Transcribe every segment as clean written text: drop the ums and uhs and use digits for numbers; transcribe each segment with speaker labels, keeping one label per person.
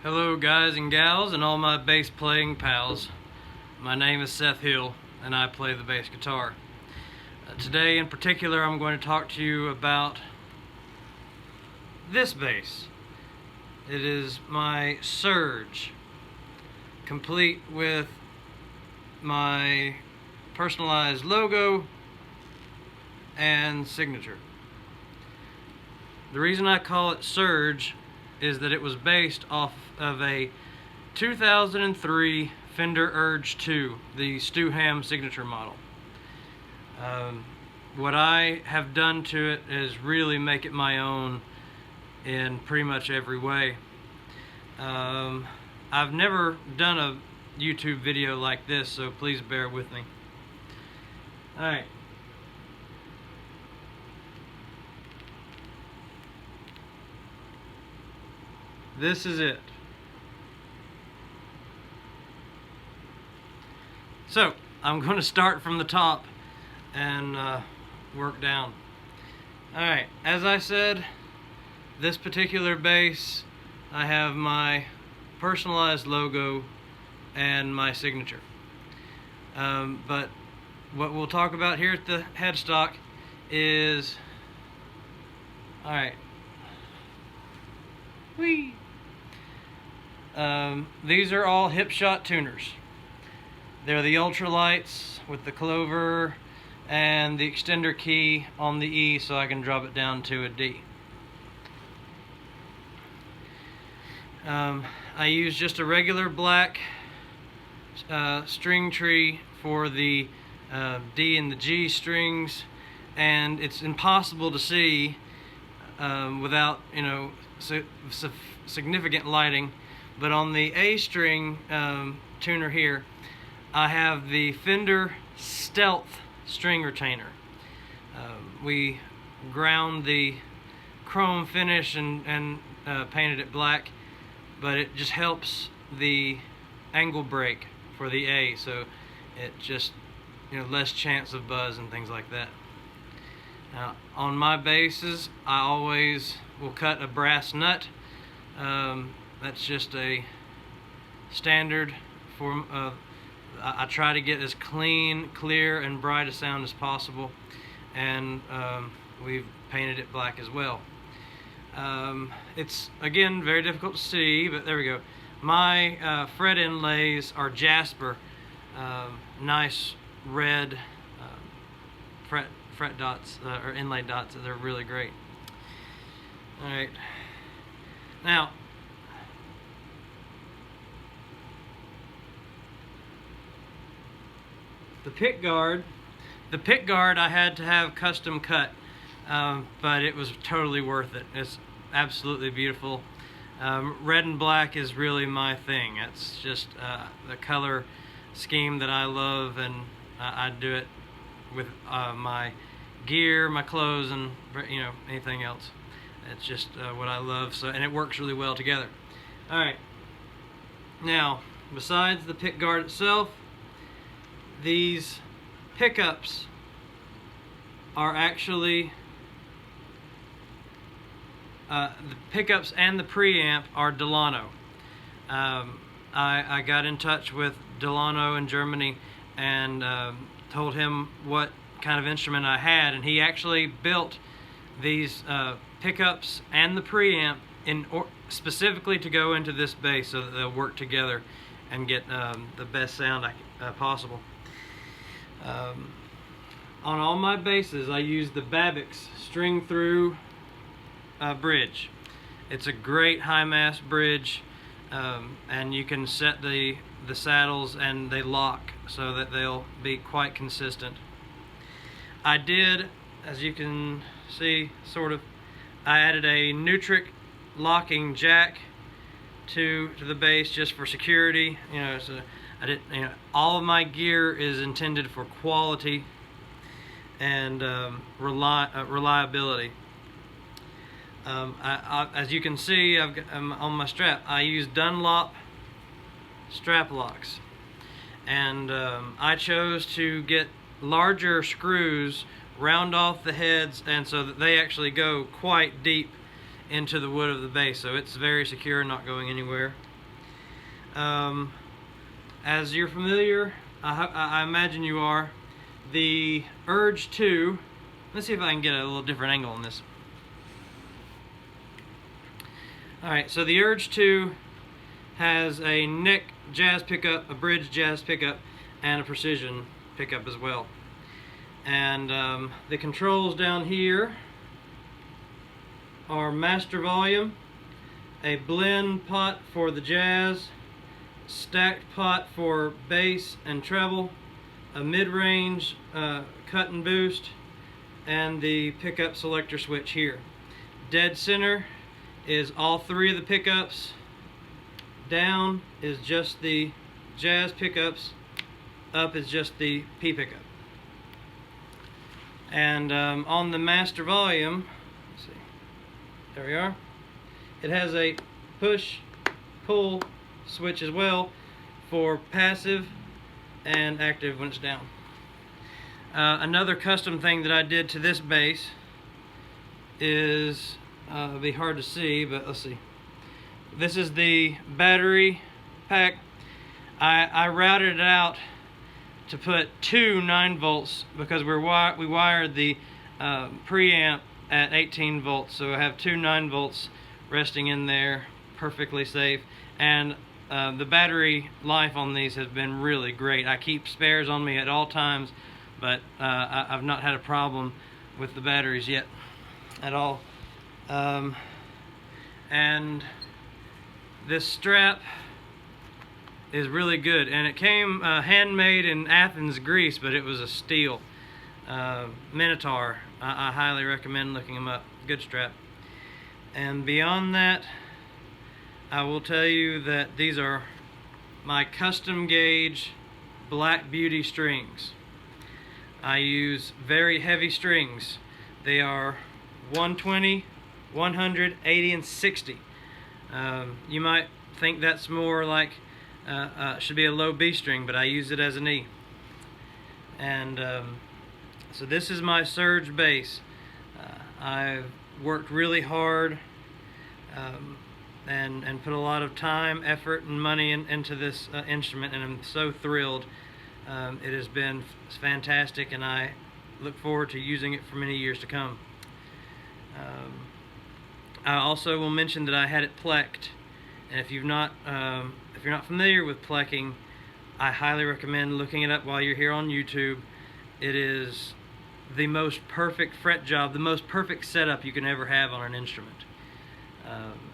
Speaker 1: Hello guys and gals and all my bass playing pals. My name is Seth Hill and I play the bass guitar. Today in particular I'm going to talk to you about this bass. It is my Surge, complete with my personalized logo and signature. The reason I call it Surge is that it was based off of a 2003 Fender Urge 2, the Stu Hamm signature model. What I have done to it is really make it my own in pretty much every way. I've never done a YouTube video like this, so please bear with me. Alright. This is it. So, I'm going to start from the top and work down. Alright, as I said, this particular bass, I have my personalized logo and my signature. But what we'll talk about here at the headstock is, alright, whee! These are all Hipshot tuners. They're the ultralights with the clover and the extender key on the E so I can drop it down to a D. I use just a regular black string tree for the D and the G strings, and it's impossible to see without, significant lighting. But on the A string tuner here, I have the Fender Stealth string retainer. We ground the chrome finish and painted it black, but it just helps the angle break for the A, so it just, less chance of buzz and things like that. Now, on my basses, I always will cut a brass nut. That's just a standard form of, I try to get as clean, clear, and bright a sound as possible, and we've painted it black as well. It's, again, very difficult to see, but there we go. My fret inlays are Jasper, nice red fret dots, or inlay dots. They're really great. Alright, now the pick guard I had to have custom cut, but it was totally worth it. It's absolutely beautiful. Red and black is really my thing. It's just the color scheme that I love, and I do it with my gear, my clothes, and anything else. It's just what I love, so, and it works really well together. Alright, now besides the pick guard itself, these pickups are actually the pickups and the preamp are Delano. I got in touch with Delano in Germany and told him what kind of instrument I had, and he actually built these pickups and the preamp specifically to go into this bass so that they'll work together and get the best sound possible. On all my basses, I use the Babix string through bridge. It's a great high mass bridge, and you can set the saddles and they lock so that they'll be quite consistent. I did, as you can see, I added a Neutrik locking jack to the bass just for security. So all of my gear is intended for quality and reliability. As you can see, on my strap, I use Dunlop strap locks, and I chose to get larger screws, round off the heads, and so that they actually go quite deep into the wood of the bass, so it's very secure, not going anywhere. As you're familiar, I imagine you are, the Urge 2, let's see if I can get a little different angle on this. Alright, so the Urge 2 has a neck jazz pickup, a bridge jazz pickup, and a precision pickup as well. And the controls down here are master volume, a blend pot for the jazz, stacked pot for bass and treble, a mid-range cut and boost, and the pickup selector switch here. Dead center is all three of the pickups. Down is just the jazz pickups. Up is just the P pickup. And on the master volume, let's see, there we are. It has a push-pull switch as well for passive and active when it's down. Another custom thing that I did to this bass is, it'll be hard to see, but let's see. This is the battery pack. I routed it out to put two 9 volts because we wired the preamp at 18 volts, so I have two 9 volts resting in there, perfectly safe. And the battery life on these has been really great. I keep spares on me at all times, but I've not had a problem with the batteries yet at all. And this strap is really good, and it came handmade in Athens, Greece, but it was a steel Minotaur. I highly recommend looking them up. Good strap. And beyond that, I will tell you that these are my custom gauge Black Beauty strings. I use very heavy strings. They are 120, 100, 80, and 60. You might think that's more like should be a low B string, but I use it as an E. And so this is my Surge bass. I've worked really hard and put a lot of time, effort, and money into this instrument, and I'm so thrilled. It has been fantastic, and I look forward to using it for many years to come. I also will mention that I had it plecked, and if you're not familiar with plecking, I highly recommend looking it up while you're here on YouTube. It is the most perfect fret job, the most perfect setup you can ever have on an instrument.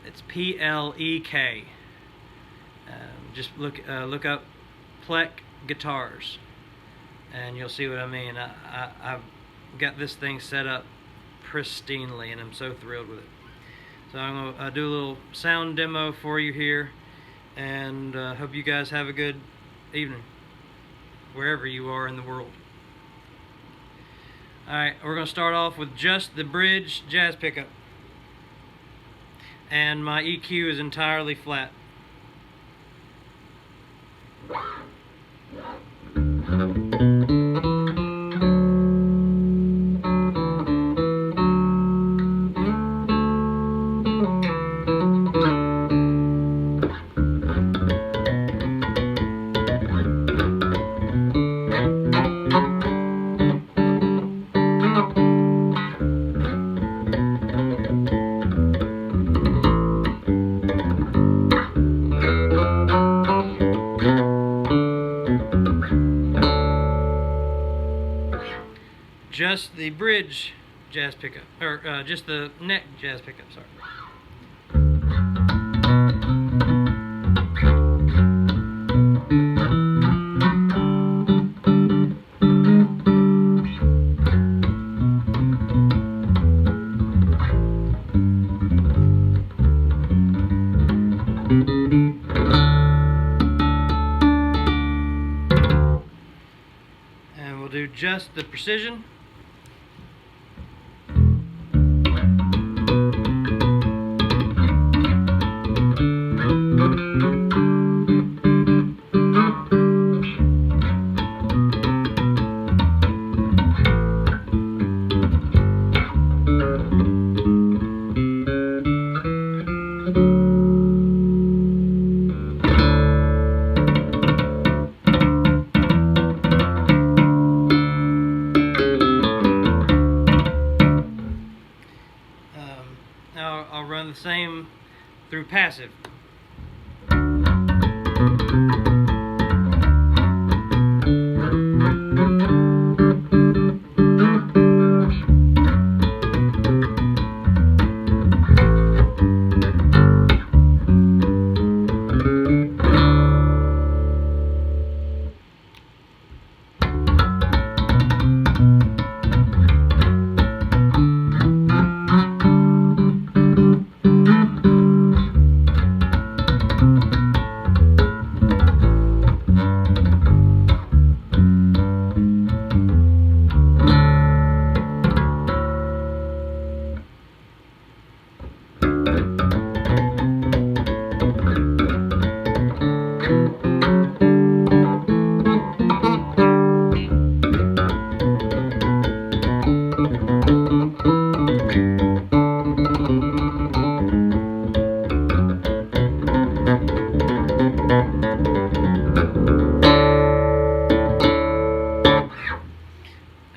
Speaker 1: It's P-L-E-K. Just look up Pleck guitars, and you'll see what I mean. I've got this thing set up pristinely, and I'm so thrilled with it. So I'm going to do a little sound demo for you here, and hope you guys have a good evening, wherever you are in the world. Alright, we're going to start off with just the bridge jazz pickup. And my EQ is entirely flat. Just the bridge jazz pickup, or just the neck jazz pickup, sorry. And we'll do just the precision. through passive.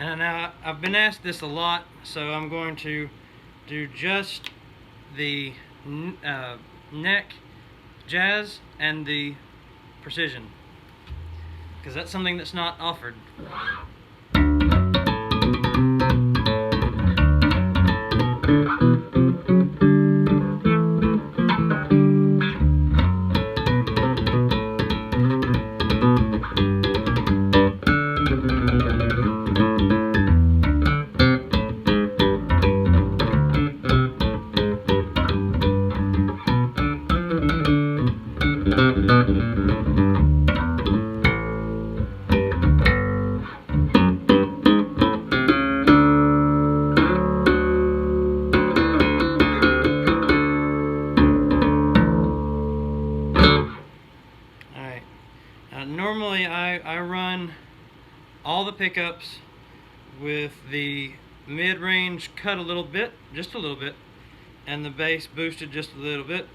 Speaker 1: And now I've been asked this a lot, so I'm going to do just the neck jazz and the precision, because that's something that's not offered. Normally I run all the pickups with the mid-range cut a little bit, just a little bit, and the bass boosted just a little bit.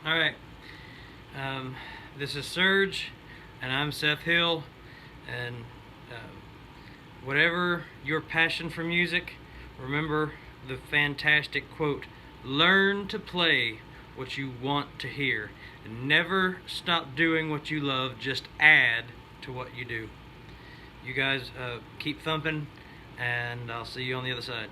Speaker 1: Alright, this is Serge, and I'm Seth Hill, and whatever your passion for music, remember the fantastic quote, learn to play what you want to hear. And never stop doing what you love, just add to what you do. You guys keep thumping, and I'll see you on the other side.